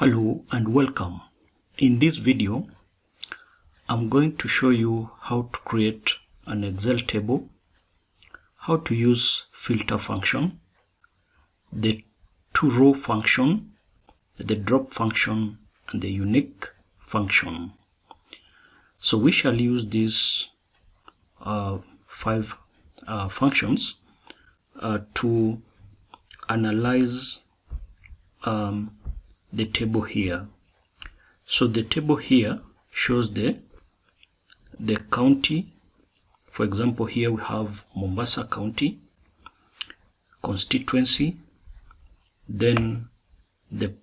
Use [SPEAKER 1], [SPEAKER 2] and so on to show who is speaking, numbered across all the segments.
[SPEAKER 1] Hello and welcome. In this video, I'm going to show you how to create an Excel table, how to use filter function, the TOROW function, the drop function, and the unique function. So we shall use these five functions to analyze the table here. So the table here shows the county. For example, here we have Mombasa County, constituency, then the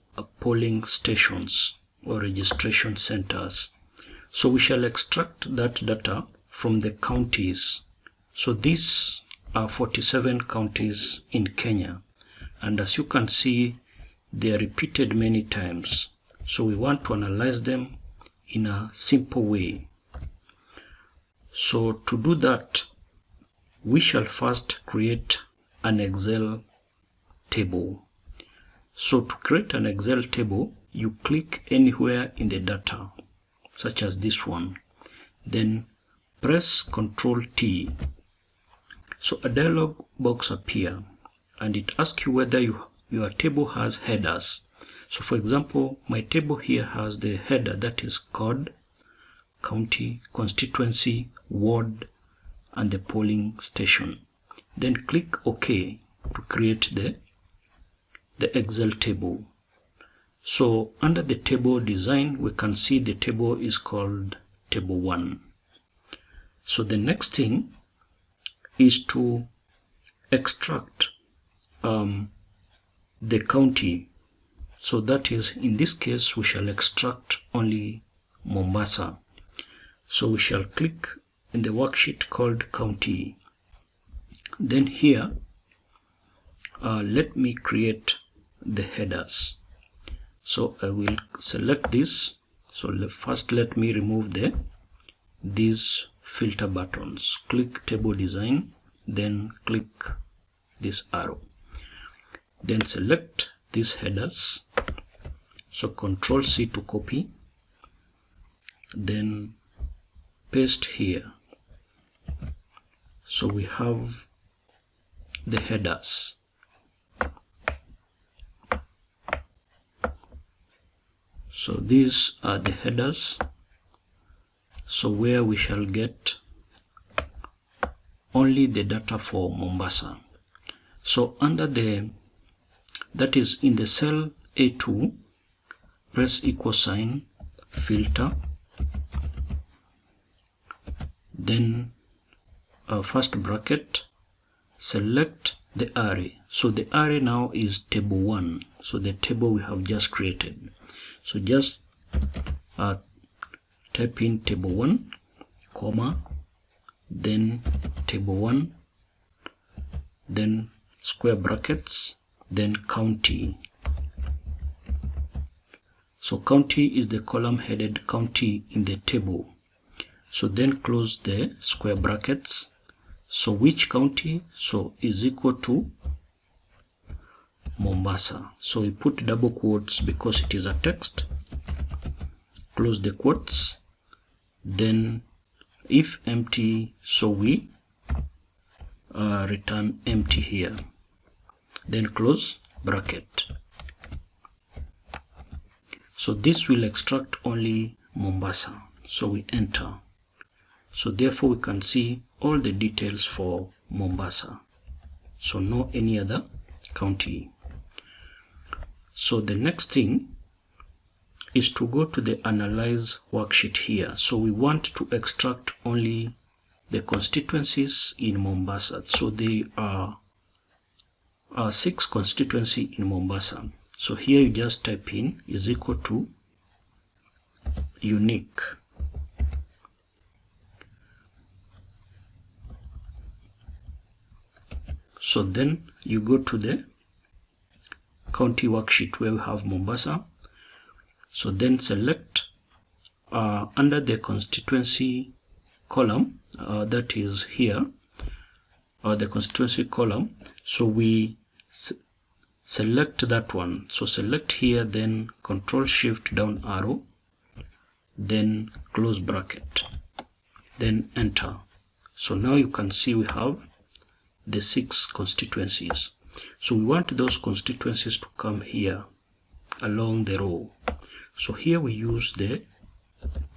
[SPEAKER 1] polling stations or registration centers. So we shall extract that data from the counties. So these are 47 counties in Kenya, and as you can see, they are repeated many times. So we want to analyze them in a simple way. So to do that, we shall first create an Excel table. So to create an Excel table, you click anywhere in the data, such as this one. Then press Ctrl T. So a dialog box appears, and it asks you whether your table has headers. So for example, my table here has the header that is code, county, constituency, ward, and the polling station. Then click OK to create the Excel table. So under the table design, we can see the table is called table 1. So the next thing is to extract the county. So that is, in this case, we shall extract only Mombasa. So we shall click in the worksheet called county. Then here, let me create the headers. So I will select this. So first let me remove these filter buttons. Click table design, then click this arrow. Then select these headers. So Ctrl C to copy, then paste here. So we have the headers. So these are the headers. So where we shall get only the data for Mombasa. So under that is in the cell A2, press =, filter, then first bracket, select the array. So the array now is table 1, so the table we have just created. So just type in table 1, comma, then table 1, then square brackets, then county. So county is the column headed county in the table. So then close the square brackets. So which county? So is equal to Mombasa. So we put double quotes because it is a text. Close the quotes. Then if empty, so we return empty here. Then close bracket. So this will extract only Mombasa. So we enter. So therefore we can see all the details for Mombasa. So no any other county. So the next thing is to go to the analyze worksheet here. So we want to extract only the constituencies in Mombasa. So there are 6 constituencies in Mombasa. So here you just type in is equal to unique. So then you go to the county worksheet where we have Mombasa. So then select under the constituency column, that is here, the constituency column. So we select that one. So select here, then Control Shift down arrow, then close bracket, then enter. So now you can see we have the 6 constituencies. So we want those constituencies to come here along the row. So here we use the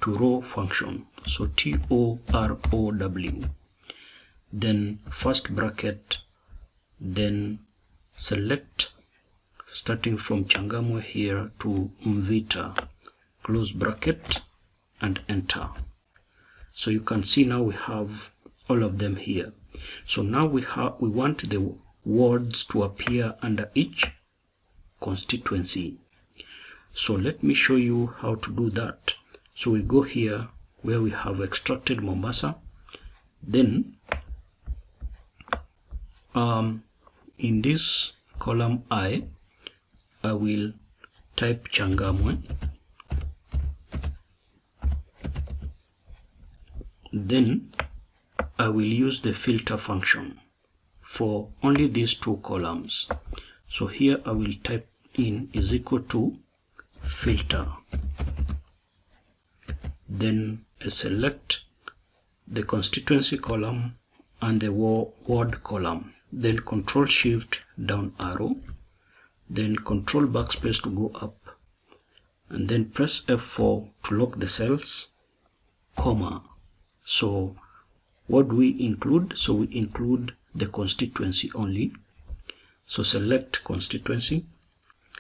[SPEAKER 1] TOROW function. So TOROW, then first bracket, then select starting from Changamwe here to Mvita, close bracket and enter. So you can see now we have all of them here. So now we want the words to appear under each constituency. So let me show you how to do that. So we go here where we have extracted Mombasa, then in this column I will type Changamwe, then I will use the filter function for only these 2 columns. So here I will type in is equal to filter, then I select the constituency column and the word column, then Control Shift down arrow, then Control backspace to go up, and then press F4 to lock the cells, comma. So what do we include? So we include the constituency only. So select constituency,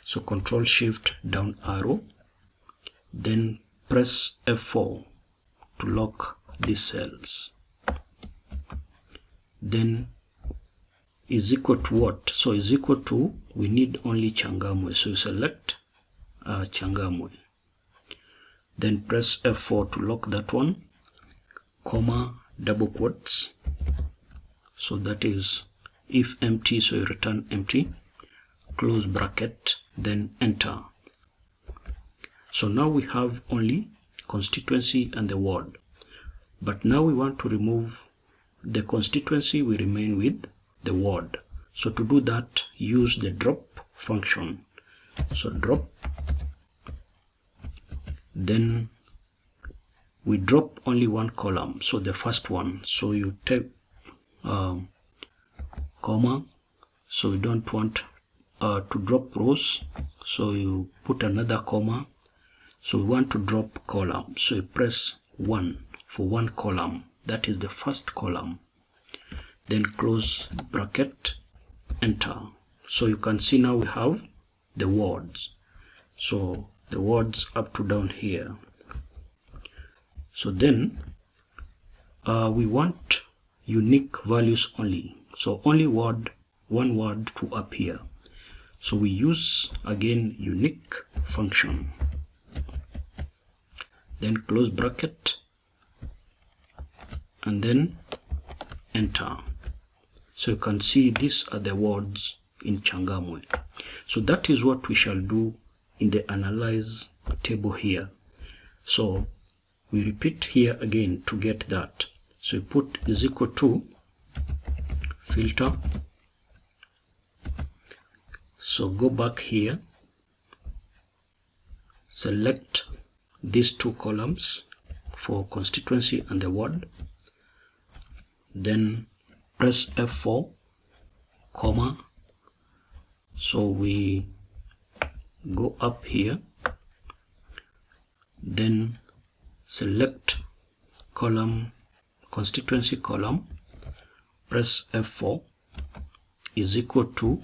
[SPEAKER 1] so Control Shift down arrow, then press F4 to lock these cells, then is equal to what? So is equal to, we need only Changamwe, so you select Changamwe, then press F4 to lock that one, comma, double quotes, so that is if empty, so you return empty, close bracket, then enter. So now we have only constituency and the word, but now we want to remove the constituency, we remain with the word. So to do that, use the drop function. So drop, then we drop only one column, so the first one. So you type comma, so we don't want to drop rows, so you put another comma. So we want to drop column, so you press 1 for one column, that is the first column, then close bracket, enter. So you can see now we have the words, so the words up to down here. So then we want unique values only, so only one word to appear. So we use again unique function, then close bracket and then enter. So you can see these are the words in Changamwe. So that is what we shall do in the analyze table here. So we repeat here again to get that. So we put is equal to filter. So go back here, select these 2 columns for constituency and the word, then press F4, comma. So we go up here, then select column, constituency column, press F4 is equal to,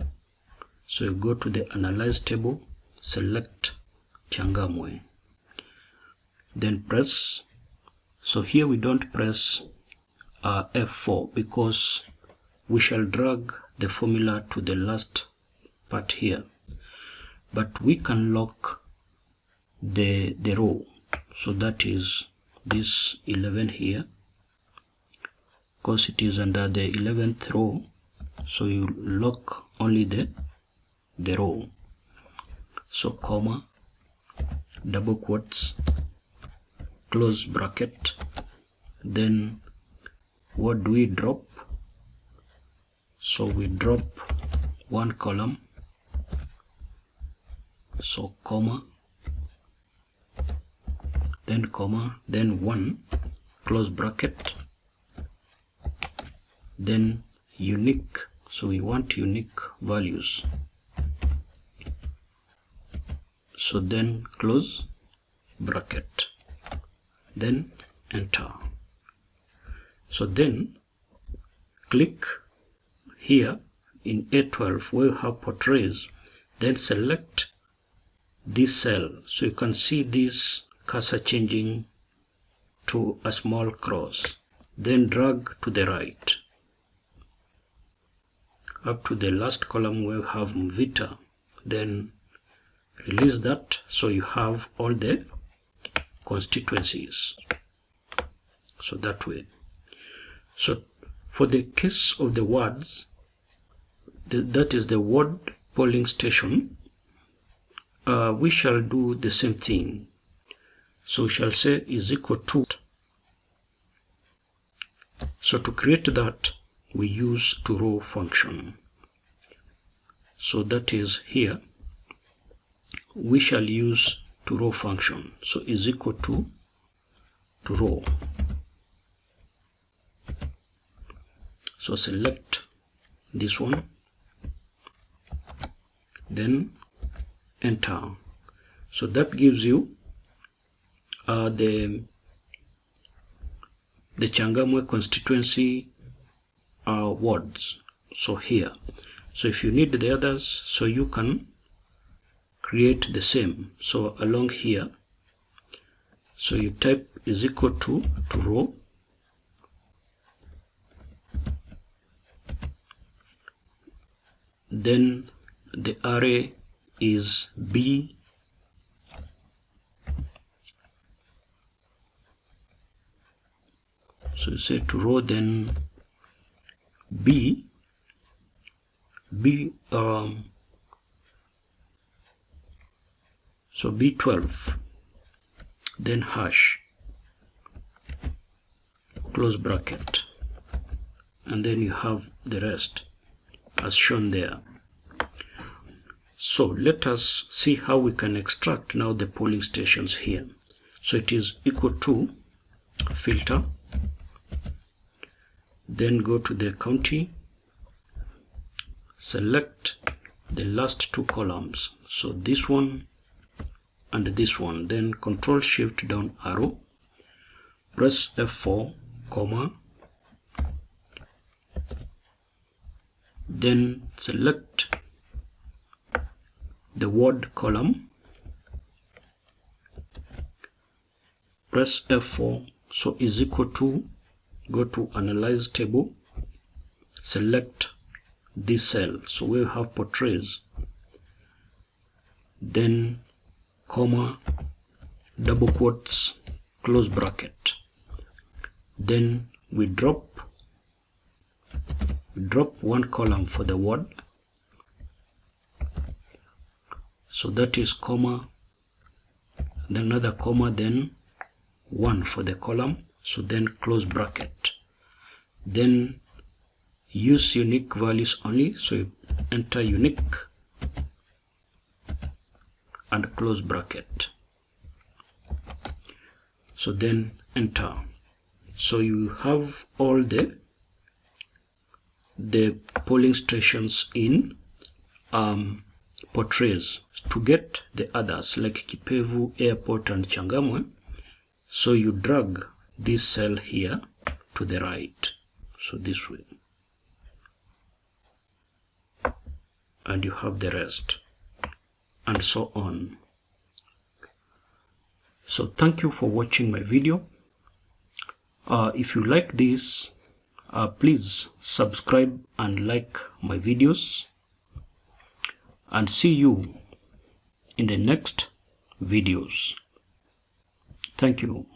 [SPEAKER 1] so you go to the analyze table, select Changamwe, then press, so here we don't press F4 because we shall drag the formula to the last part here, but we can lock the row, so that is this 11 here, because it is under the 11th row, so you lock only the row. So comma, double quotes, close bracket, then what do we drop? So we drop one column, So comma, then 1, close bracket, then unique. So we want unique values. So then close bracket, then enter. So then click here in A12 where you have portrays, then select this cell. So you can see this cursor changing to a small cross, then drag to the right up to the last column where you have Mvita, then release that so you have all the constituencies. So that way. So for the case of the words, that is the word polling station, we shall do the same thing. So we shall say is equal to. So to create that, we use TOROW function. So that is here. We shall use TOROW function. So is equal to TOROW. So select this one, then enter. So that gives you the Changamwe constituency words. So here. So if you need the others, so you can create the same. So along here, so you type is equal to TOROW, then the array is B, so you say TOROW, then so B12, then hash, close bracket, and then you have the rest as shown there. So let us see how we can extract now the polling stations here. So it is equal to filter, then go to the county, select the last two columns, so this one and this one, then Control Shift down arrow, press F4, comma, then select the word column, press F4, so is equal to, go to Analyze Table, select this cell, so we have portrays, then comma, double quotes, close bracket, then we drop one column for the word, so that is comma, then another comma, then 1 for the column, so then close bracket, then use unique values only, so you enter unique and close bracket, so then enter. So you have all the polling stations in portrays. To get the others like Kipevu, Airport and Changamwe, so you drag this cell here to the right, so this way, and you have the rest, and so on. So thank you for watching my video. If you like this, please subscribe and like my videos, and see you in the next videos. Thank you.